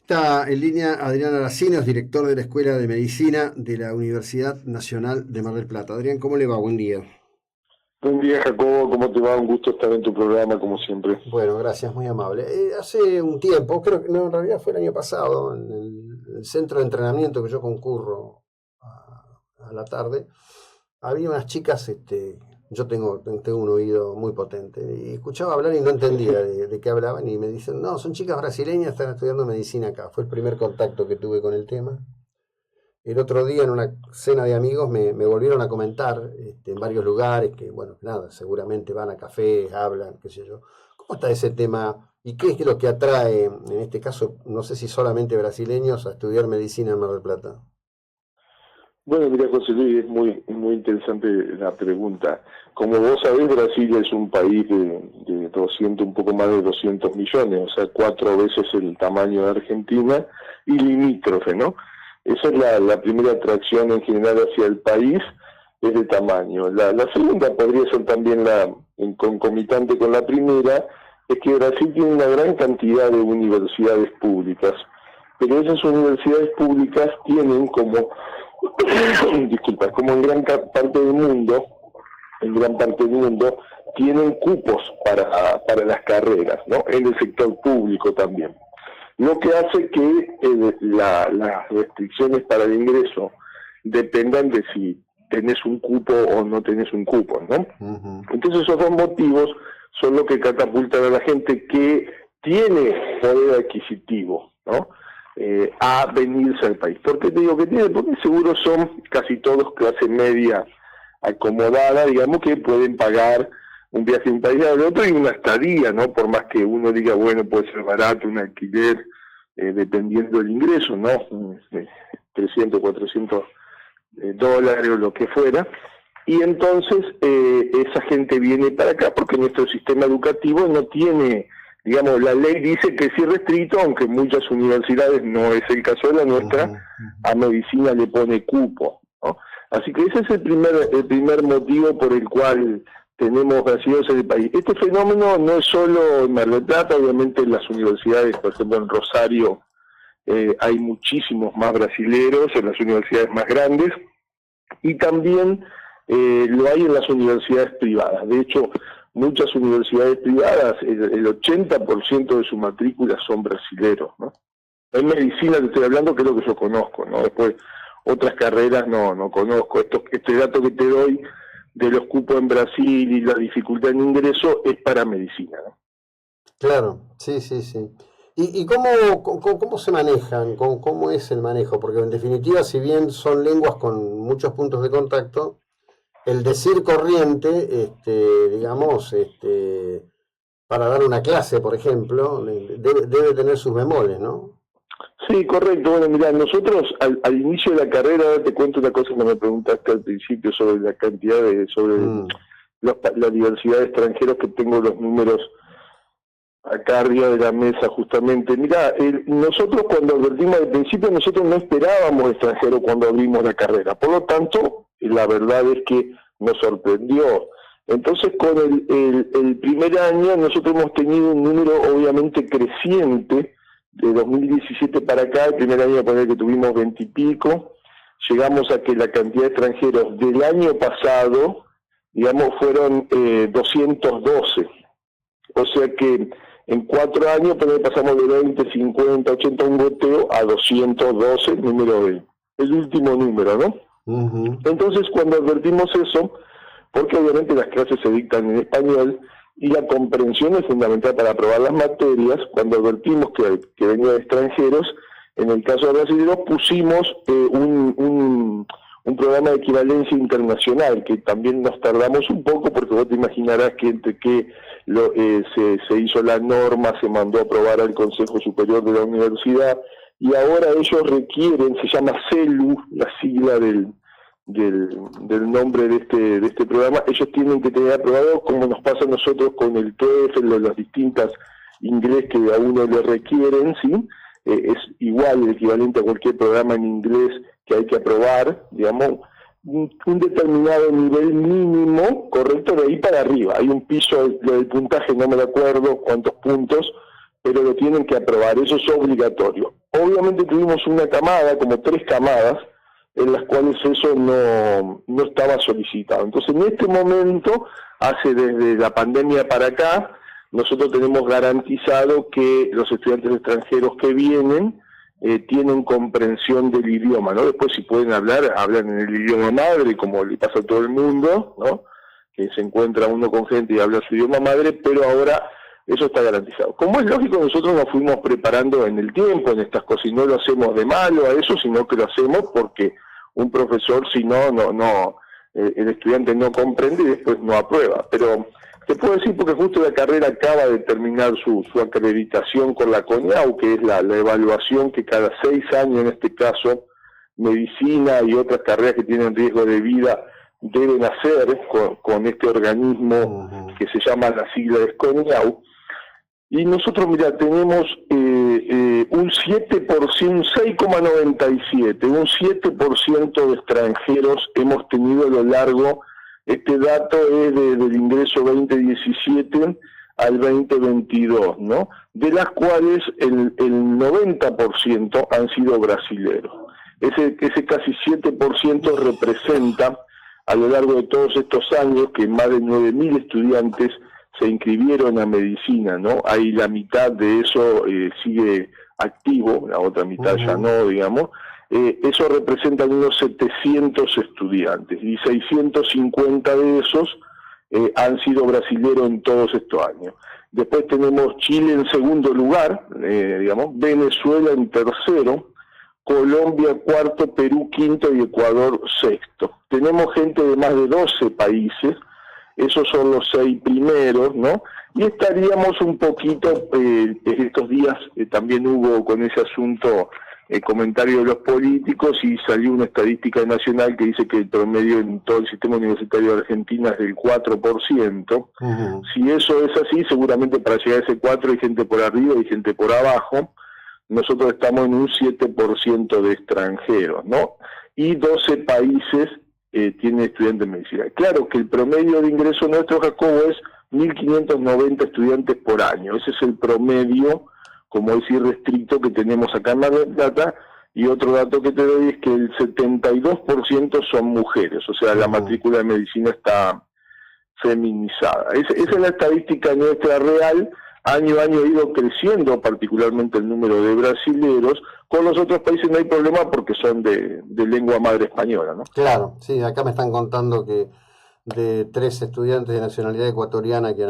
Está en línea Adrián Aracinos, director de la Escuela de Medicina de la Universidad Nacional de Mar del Plata. Adrián, ¿cómo le va? Buen día. Buen día, Jacobo, ¿cómo te va? Un gusto estar en tu programa, como siempre. Bueno, gracias, muy amable. Hace un tiempo, creo que no, en realidad fue el año pasado, en el centro de entrenamiento que yo concurro a la tarde, había unas chicas, yo tengo un oído muy potente, y escuchaba hablar y no entendía de qué hablaban, y me dicen, no, son chicas brasileñas, están estudiando medicina acá. Fue el primer contacto que tuve con el tema. El otro día en una cena de amigos me volvieron a comentar en varios lugares que, bueno, nada, seguramente van a cafés, hablan, qué sé yo. ¿Cómo está ese tema y qué es lo que atrae, en este caso, no sé si solamente brasileños, a estudiar medicina en Mar del Plata? Bueno, mira, José Luis, es muy interesante la pregunta. Como vos sabés, Brasil es un país de 200, un poco más de 200 millones, o sea, 4 veces el tamaño de Argentina y limítrofe, ¿no? Esa es la primera atracción en general hacia el país, es de tamaño. La segunda podría ser también en concomitante con la primera, es que Brasil tiene una gran cantidad de universidades públicas, pero esas universidades públicas tienen como, disculpa, como en gran parte del mundo, tienen cupos para las carreras, ¿no? En el sector público también. Lo que hace que las restricciones para el ingreso dependan de si tenés un cupo o no tenés un cupo, ¿no? Ujú. Entonces esos dos motivos son lo que catapultan a la gente que tiene poder adquisitivo, ¿no? A venirse al país. ¿Por qué te digo que tiene? Porque seguro son casi todos clase media acomodada, digamos, que pueden pagar un viaje de un país al otro y una estadía, ¿no? Por más que uno diga, bueno, puede ser barato un alquiler, dependiendo del ingreso, ¿no? 300, 400 dólares o lo que fuera. Y entonces esa gente viene para acá porque nuestro sistema educativo no tiene, digamos, la ley dice que sí restrito, aunque en muchas universidades no es el caso de la nuestra, Ujú. a medicina le pone cupo, ¿no? Así que ese es el primer motivo por el cual tenemos brasileños en el país. Este fenómeno no es solo en Mar del Plata, obviamente en las universidades, por ejemplo en Rosario hay muchísimos más brasileros, en las universidades más grandes, y también lo hay en las universidades privadas. De hecho, muchas universidades privadas, el 80% de su matrícula son brasileros, ¿no? En medicina te estoy hablando, que es lo que yo conozco, ¿no? Después, otras carreras no conozco. Este dato que te doy de los cupos en Brasil y la dificultad en ingreso es para medicina, ¿no? Claro, sí, sí, sí. ¿Y cómo se manejan? ¿Cómo es el manejo? Porque en definitiva, si bien son lenguas con muchos puntos de contacto, el decir corriente, digamos, para dar una clase, por ejemplo, debe tener sus bemoles, ¿no? Sí, correcto. Bueno, mira, nosotros al inicio de la carrera, ahora te cuento una cosa que me preguntaste al principio sobre la cantidad sobre Mm. la diversidad de extranjeros, que tengo los números acá arriba de la mesa justamente. Mira, nosotros cuando advertimos al principio, nosotros no esperábamos extranjeros cuando abrimos la carrera. Por lo tanto, la verdad es que nos sorprendió. Entonces, con el primer año, nosotros hemos tenido un número obviamente creciente. De 2017 para acá, el primer año poner que tuvimos 20 y pico, llegamos a que la cantidad de extranjeros del año pasado, digamos, fueron 212. O sea que en 4 años pasamos de 20, 50, 80, un goteo, a 212, el último número, ¿no? Ujú. Entonces, cuando advertimos eso, porque obviamente las clases se dictan en español y la comprensión es fundamental para aprobar las materias, cuando advertimos que venían extranjeros, en el caso de brasileños pusimos un programa de equivalencia internacional, que también nos tardamos un poco, porque vos te imaginarás que entre que se hizo la norma, se mandó a aprobar al Consejo Superior de la Universidad, y ahora ellos requieren, se llama CELU, la sigla del nombre de este programa, ellos tienen que tener aprobado, como nos pasa a nosotros con el TOEFL, las distintas inglés que a uno le requieren, ¿sí? Es igual, el equivalente a cualquier programa en inglés que hay que aprobar, digamos, un determinado nivel mínimo, correcto, de ahí para arriba. Hay un piso, lo del puntaje no me acuerdo cuántos puntos, pero lo tienen que aprobar, eso es obligatorio. Obviamente tuvimos una camada, como 3 camadas, en las cuales eso no estaba solicitado. Entonces, en este momento, desde la pandemia para acá, nosotros tenemos garantizado que los estudiantes extranjeros que vienen tienen comprensión del idioma, ¿no? Después, si pueden hablar, hablan en el idioma madre, como le pasa a todo el mundo, ¿no? Que se encuentra uno con gente y habla su idioma madre, pero ahora eso está garantizado. Como es lógico, nosotros nos fuimos preparando en el tiempo en estas cosas, y no lo hacemos de malo a eso, sino que lo hacemos porque un profesor, si no, el estudiante no comprende y después no aprueba. Pero te puedo decir, porque justo la carrera acaba de terminar su acreditación con la CONIAU, que es la evaluación que cada 6 años, en este caso, medicina y otras carreras que tienen riesgo de vida deben hacer con este organismo que se llama, la sigla es CONIAU. Y nosotros, mira, tenemos un 7%, un 6,97%, un 7% de extranjeros hemos tenido a lo largo. Este dato es del ingreso 2017 al 2022, ¿no? De las cuales el 90% han sido brasileros. Ese casi 7% representa, a lo largo de todos estos años, que más de 9.000 estudiantes se inscribieron a medicina, ¿no? Ahí la mitad de eso sigue activo, la otra mitad ya no, digamos. Eso representa unos 700 estudiantes, y 650 de esos han sido brasileros en todos estos años. Después tenemos Chile en segundo lugar, digamos, Venezuela en tercero, Colombia cuarto, Perú quinto y Ecuador sexto. Tenemos gente de más de 12 países, esos son los 6 primeros, ¿no? Y estaríamos un poquito, estos días también hubo con ese asunto comentario de los políticos, y salió una estadística nacional que dice que el promedio en todo el sistema universitario de Argentina es del 4%. Si eso es así, seguramente para llegar a ese 4 hay gente por arriba y gente por abajo. Nosotros estamos en un 7% de extranjeros, ¿no? Y 12 países tienen estudiantes de medicina. Claro que el promedio de ingreso nuestro, Jacobo, es 1.590 estudiantes por año. Ese es el promedio, como es irrestricto, que tenemos acá en Mar del Plata. Y otro dato que te doy es que el 72% son mujeres, o sea, la matrícula de medicina está feminizada. Esa es la estadística nuestra real. Año a año ha ido creciendo particularmente el número de brasileros. Con los otros países no hay problema porque son de lengua madre española, ¿no? Claro, sí, acá me están contando que de 3 estudiantes de nacionalidad ecuatoriana, que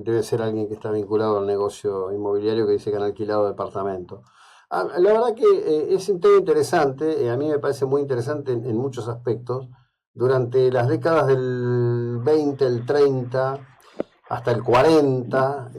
debe ser alguien que está vinculado al negocio inmobiliario, que dice que han alquilado departamento. La verdad que es un tema interesante, a mí me parece muy interesante en muchos aspectos. Durante las décadas del 20, el 30... hasta el 40,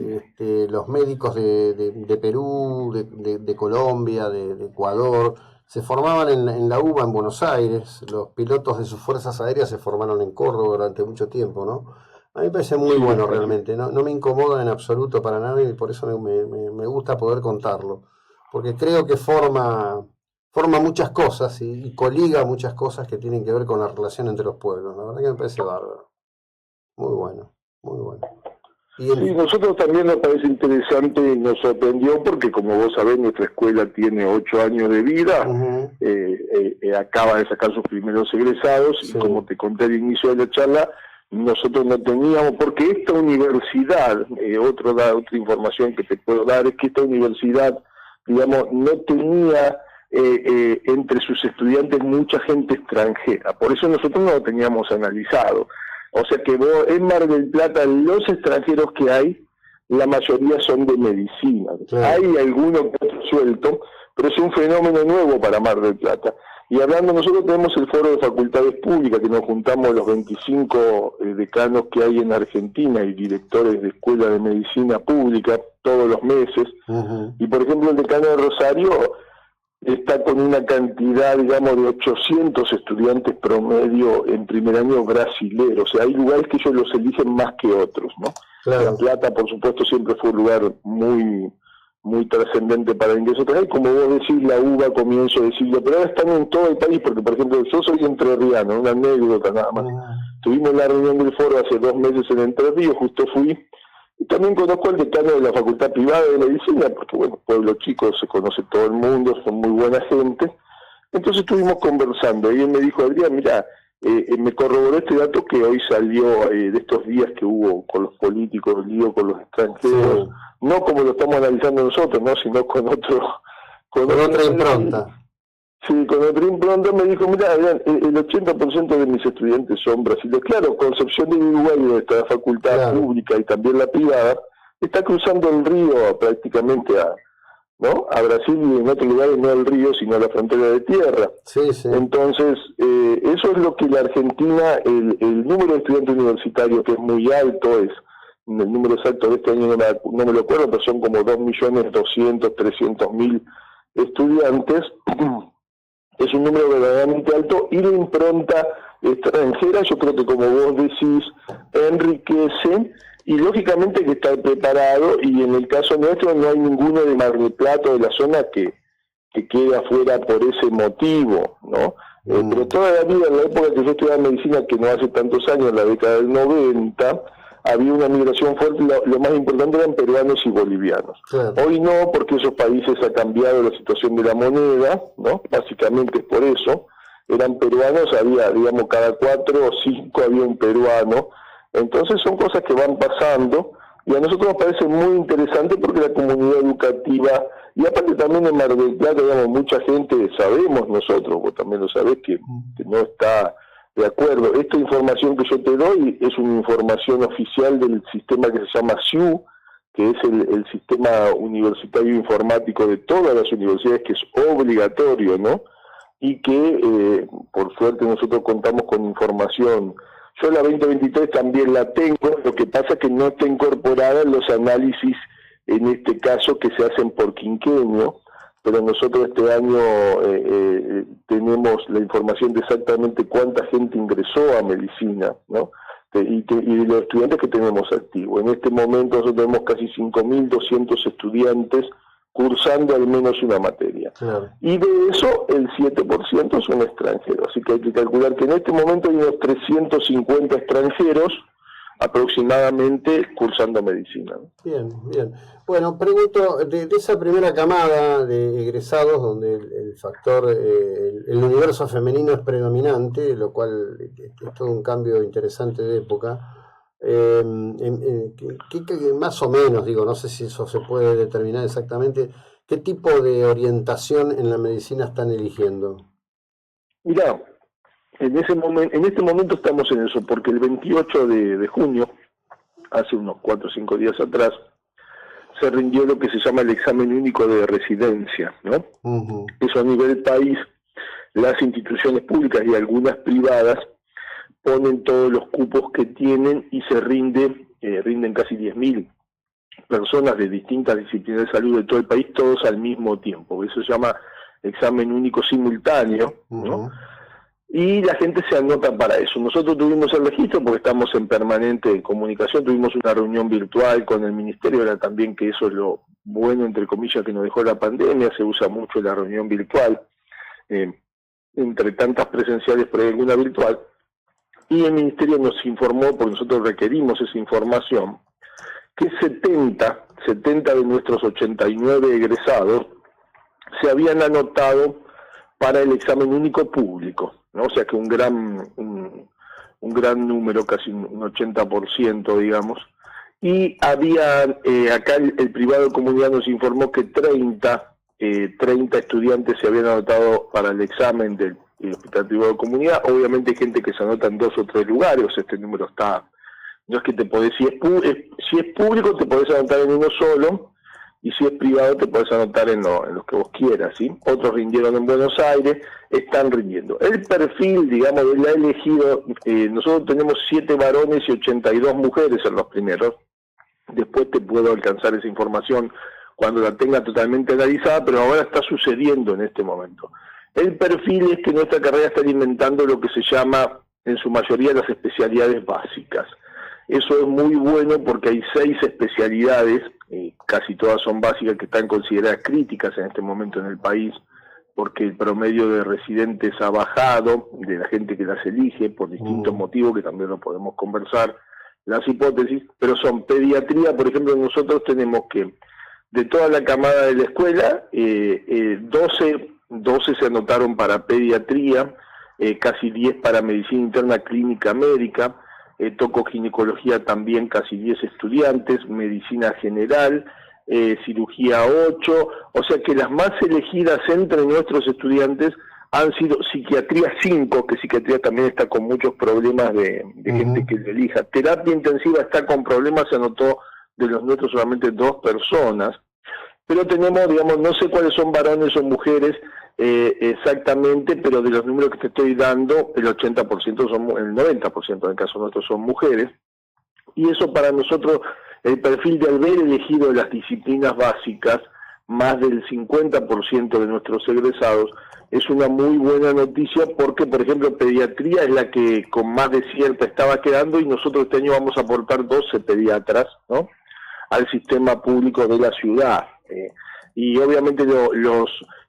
los médicos de Perú, de Colombia, de Ecuador, se formaban en la UBA en Buenos Aires. Los pilotos de sus fuerzas aéreas se formaron en Córdoba durante mucho tiempo, ¿no? A mí me parece muy bueno realmente, no me incomoda en absoluto para nada, y por eso me gusta poder contarlo, porque creo que forma muchas cosas y coliga muchas cosas que tienen que ver con la relación entre los pueblos. La verdad que me parece bárbaro. Muy bueno. Muy bueno. Sí, nosotros también nos parece interesante y nos sorprendió porque, como vos sabés, nuestra escuela tiene 8 años de vida, acaba de sacar sus primeros egresados, y como te conté al inicio de la charla, nosotros no teníamos, porque esta universidad, otra información que te puedo dar es que esta universidad, digamos, no tenía entre sus estudiantes mucha gente extranjera, por eso nosotros no lo teníamos analizado. O sea que en Mar del Plata, los extranjeros que hay, la mayoría son de medicina. Claro. Hay algunos que otro suelto, pero es un fenómeno nuevo para Mar del Plata. Y hablando, nosotros tenemos el Foro de Facultades Públicas, que nos juntamos los 25 decanos que hay en Argentina y directores de escuela de medicina pública todos los meses. Y por ejemplo, el decano de Rosario está con una cantidad, digamos, de 800 estudiantes promedio en primer año brasileros. O sea, hay lugares que ellos los eligen más que otros, ¿no? Claro. La Plata, por supuesto, siempre fue un lugar muy trascendente para el ingreso extranjero. Como vos decís, la UBA, comienzo de siglo, pero ahora están en todo el país, porque, por ejemplo, yo soy entrerriano, una anécdota nada más. Tuvimos la reunión del foro hace 2 meses en Entre Ríos, justo fui, Y también conozco al decano de la Facultad Privada de Medicina, porque bueno, pueblo chico, se conoce todo el mundo, son muy buena gente. Entonces estuvimos conversando y él me dijo, Adrián, mira, me corroboró este dato que hoy salió de estos días que hubo con los políticos, el lío con los extranjeros, sí, no como lo estamos analizando nosotros, no, sino con otra impronta. Sí, con otra impronta me dijo, mira, Adrián, el 80% de mis estudiantes son brasileños. Claro, Concepción de Uruguay, de esta facultad, claro, pública y también la privada, está cruzando el río prácticamente a Brasil, y en otros lugares no el río, sino la frontera de tierra. Sí, sí. Entonces, eso es lo que la Argentina, el número de estudiantes universitarios, que es muy alto, el número exacto de este año no me lo acuerdo, pero son como 2.200.000-300.000 estudiantes, es un número verdaderamente alto, y la impronta extranjera, yo creo que como vos decís, enriquece, y lógicamente que está preparado, y en el caso nuestro no hay ninguno de Mar del Plata, de la zona, que quede afuera por ese motivo, ¿no? Pero toda la vida, en la época que yo estudiaba medicina, que no hace tantos años, en la década del 90, había una migración fuerte, lo más importante eran peruanos y bolivianos. Claro. Hoy no, porque esos países ha cambiado la situación de la moneda, ¿no? Básicamente es por eso. Eran peruanos, había, digamos, cada 4 o 5 había un peruano. Entonces son cosas que van pasando, y a nosotros nos parece muy interesante porque la comunidad educativa, y aparte también en Mar del Plata, digamos, mucha gente, sabemos nosotros, vos también lo sabés, que no está de acuerdo. Esta información que yo te doy es una información oficial del sistema que se llama SIU, que es el sistema universitario informático de todas las universidades, que es obligatorio, ¿no? Y que, por suerte, nosotros contamos con información. Yo la 2023 también la tengo, lo que pasa es que no está incorporada en los análisis, en este caso, que se hacen por quinquenio, pero nosotros este año tenemos la información de exactamente cuánta gente ingresó a medicina, ¿no? Y de los estudiantes que tenemos activos. En este momento nosotros tenemos casi 5.200 estudiantes cursando al menos una materia. Claro. Y de eso, el 7% son extranjeros. Así que hay que calcular que en este momento hay unos 350 extranjeros aproximadamente cursando medicina. Bien, bien. Bueno, pregunto, de esa primera camada de egresados, donde el factor, el universo femenino es predominante, lo cual es todo un cambio interesante de época, más o menos, digo, no sé si eso se puede determinar exactamente, ¿qué tipo de orientación en la medicina están eligiendo? Mirá, en este momento estamos en eso, porque el 28 de junio, hace unos 4 o 5 días atrás, se rindió lo que se llama el examen único de residencia, ¿no? Uh-huh. Eso a nivel país, las instituciones públicas y algunas privadas ponen todos los cupos que tienen y se rinden casi 10.000 personas de distintas disciplinas de salud de todo el país, todos al mismo tiempo. Eso se llama examen único simultáneo, ¿no? Uh-huh. Y la gente se anota para eso. Nosotros tuvimos el registro porque estamos en permanente comunicación, tuvimos una reunión virtual con el ministerio, era también que eso es lo bueno, entre comillas, que nos dejó la pandemia, se usa mucho la reunión virtual, entre tantas presenciales, pero alguna virtual, y el ministerio nos informó, porque nosotros requerimos esa información, que 70 de nuestros 89 egresados se habían anotado para el examen único público, ¿no? O sea que un gran número, casi un 80%, digamos, y había, acá el privado de comunidad nos informó que 30 estudiantes se habían anotado para el examen del hospital privado de comunidad. Obviamente hay gente que se anota en 2 o 3 lugares, o sea, este número está, no es que te podés, si es público te podés anotar en uno solo, y si es privado te podés anotar en los que vos quieras, ¿sí? Otros rindieron en Buenos Aires, están rindiendo. El perfil, digamos, él ha elegido, nosotros tenemos 7 varones y 82 mujeres en los primeros. Después te puedo alcanzar esa información cuando la tenga totalmente analizada, pero ahora está sucediendo en este momento. El perfil es que nuestra carrera está alimentando lo que se llama, en su mayoría, las especialidades básicas. Eso es muy bueno porque hay 6 especialidades, casi todas son básicas, que están consideradas críticas en este momento en el país, porque el promedio de residentes ha bajado, de la gente que las elige, por distintos motivos que también lo podemos conversar, las hipótesis, pero son pediatría. Por ejemplo, nosotros tenemos que de toda la camada de la escuela, 12 se anotaron para pediatría, casi 10 para medicina interna clínica médica, tocoginecología también casi 10 estudiantes, medicina general, cirugía 8, o sea que las más elegidas entre nuestros estudiantes han sido psiquiatría 5, que psiquiatría también está con muchos problemas de gente que le elija. Terapia intensiva está con problemas, se anotó de los nuestros solamente 2 personas, pero tenemos, digamos, no sé cuáles son varones o mujeres exactamente, pero de los números que te estoy dando, el 80% son, el 90% en el caso nuestro son mujeres, y eso para nosotros, el perfil de haber elegido las disciplinas básicas, más del 50% de nuestros egresados, es una muy buena noticia porque, por ejemplo, pediatría es la que con más desierta estaba quedando y nosotros este año vamos a aportar 12 pediatras, ¿no?, al sistema público de la ciudad. Y obviamente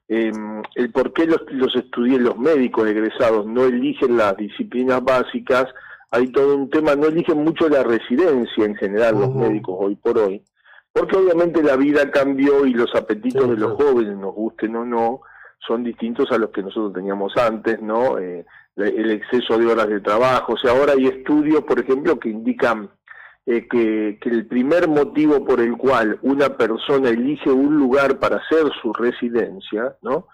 el por qué los médicos egresados no eligen las disciplinas básicas, hay todo un tema, no eligen mucho la residencia en general los médicos hoy por hoy, porque obviamente la vida cambió y los apetitos de los jóvenes, nos gusten o no, son distintos a los que nosotros teníamos antes, ¿no? El exceso de horas de trabajo, o sea, ahora hay estudios, por ejemplo, que indican que el primer motivo por el cual una persona elige un lugar para hacer su residencia, ¿no?,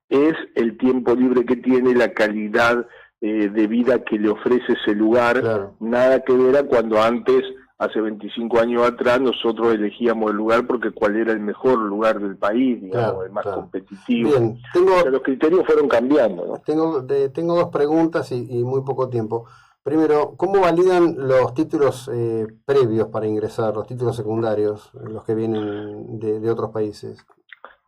es el tiempo libre que tiene, la calidad de vida que le ofrece ese lugar. Claro. Nada que ver a cuando antes, hace 25 años atrás, nosotros elegíamos el lugar porque cuál era el mejor lugar del país, digamos, claro, el más competitivo. Bien, o sea, los criterios fueron cambiando, ¿no? Tengo 2 preguntas y muy poco tiempo. Primero, ¿cómo validan los títulos previos para ingresar, los títulos secundarios, los que vienen de otros países?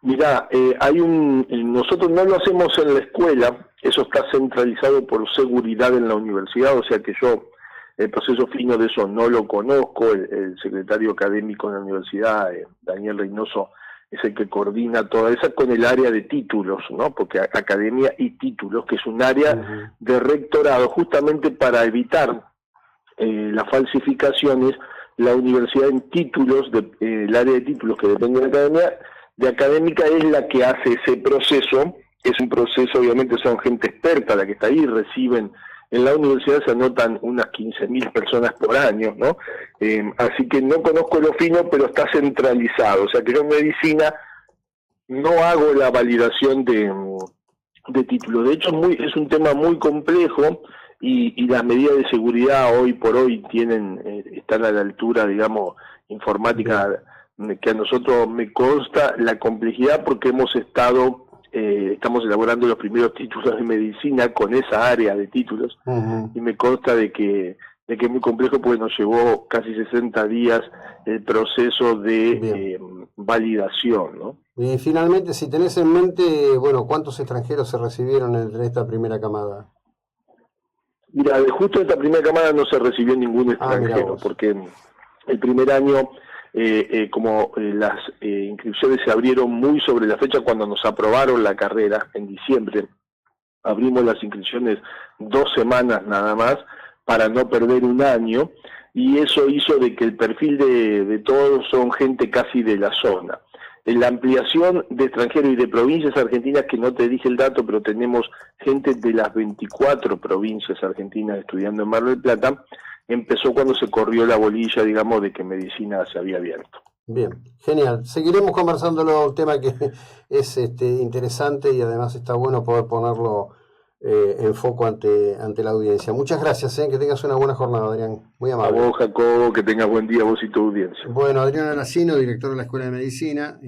Mirá, nosotros no lo hacemos en la escuela, eso está centralizado por seguridad en la universidad, o sea que yo el proceso fino de eso no lo conozco, el secretario académico de la universidad, Daniel Reynoso, es el que coordina toda esa con el área de títulos, ¿no? Porque academia y títulos, que es un área de rectorado, justamente para evitar las falsificaciones, la universidad en títulos, el área de títulos que depende de la academia, de académica es la que hace ese proceso. Es un proceso, obviamente son gente experta la que está ahí, reciben, en la universidad se anotan unas 15.000 personas por año, ¿no? Así que no conozco lo fino, pero está centralizado. O sea que yo en medicina no hago la validación de títulos. De hecho, es un tema muy complejo y las medidas de seguridad hoy por hoy están a la altura, digamos, informática, que a nosotros me consta la complejidad porque estamos elaborando los primeros títulos de medicina con esa área de títulos, y me consta de que es muy complejo porque nos llevó casi 60 días el proceso de validación, ¿no? Y finalmente, si tenés en mente, bueno, ¿cuántos extranjeros se recibieron en esta primera camada? Mira, justo en esta primera camada no se recibió ningún extranjero, porque el primer año, como las inscripciones se abrieron muy sobre la fecha cuando nos aprobaron la carrera, en diciembre, abrimos las inscripciones 2 semanas nada más, para no perder un año, y eso hizo de que el perfil de todos son gente casi de la zona. En la ampliación de extranjeros y de provincias argentinas, que no te dije el dato, pero tenemos gente de las 24 provincias argentinas estudiando en Mar del Plata, empezó cuando se corrió la bolilla, digamos, de que medicina se había abierto. Bien, genial. Seguiremos conversándolo, un tema que es interesante y además está bueno poder ponerlo en foco ante la audiencia. Muchas gracias, que tengas una buena jornada, Adrián. Muy amable. A vos, Jacobo, que tengas buen día, vos y tu audiencia. Bueno, Adrián Aracino, director de la Escuela de Medicina.